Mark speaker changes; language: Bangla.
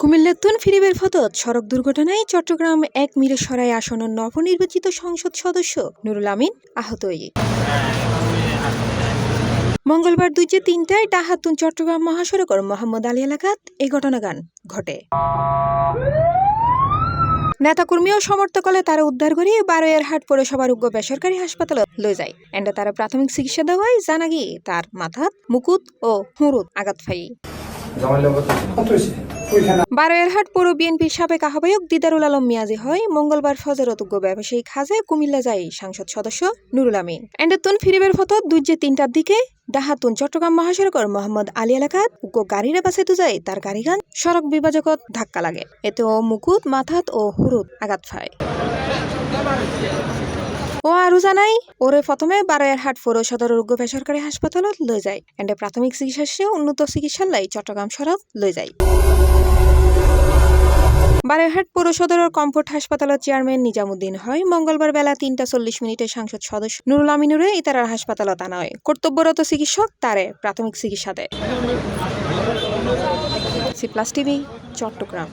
Speaker 1: কুমিল্লার তুন ফিরিবের ফতত সড়ক দুর্ঘটনায় চট্টগ্রাম ১ মিরসরাই আসন নবনির্বাচিত সংসদ সদস্য নুরুল আমিন আহত। মঙ্গলবার ২-৩টায় ডাহাতুন চট্টগ্রাম মহাসড়কের মোহাম্মদ আলী এলাকাত এই ঘটনাগান ঘটে। নেতাকর্মী ও সমর্থকলে তারা উদ্ধার করে বারোয়ারহাট পৌরসভার উগ্র বেসরকারি হাসপাতালে লয়ে যায়। এন্ডে তারা প্রাথমিক চিকিৎসা দেওয়ায় জানা গিয়ে তার মাথাত মুকুট ও হুঁড়ুত আঘাত পাই। বারোয়ারহাট পৌর বিএনপির সাবেক আহ্বায়ক দিদারুল আলম মিয়াজি হয় মঙ্গলবার ফজরত উগ্র ব্যবসায়ী খাজে কুমিল্লা যায় সংসদ সদস্য নুরুল আমিন। এন্ডেতুন ফিরিবের ফতত ২-৩টার দিকে ডাহাতুন চট্টগ্রাম মহাসড়কের মোহাম্মদ আলী এলাকাত উগ্র গাড়িরে বাঁচাইতে যায় তার গাড়িগান সড়ক বিভাজকত ধাক্কা লাগে। এতে ও মুকুট মাথাত ও হুরুত আঘাত পায়। ও আরো জানাই ওরে প্রথমে বারোয়ারহাট পৌর সদরের উগ্র বেসরকারি হাসপাতালত লয়ে যায়। এন্ডে প্রাথমিক চিকিৎসা শেষে উন্নত চিকিৎসার লাই চট্টগ্রাম সড়ক লয়ে যায়। বারোয়ারহাট পৌর সদরের কমফোর্ট হাসপাতালের চেয়ারম্যান নিজামুদ্দিন হয় মঙ্গলবার বেলা ৩:৪০ সংসদ সদস্য নুরুল আমিনুরে ইতারার হাসপাতালত আনা হয়। কর্তব্যরত চিকিৎসক তারে প্রাথমিক চিকিৎসা দেয়। C plus TV, Chittagong.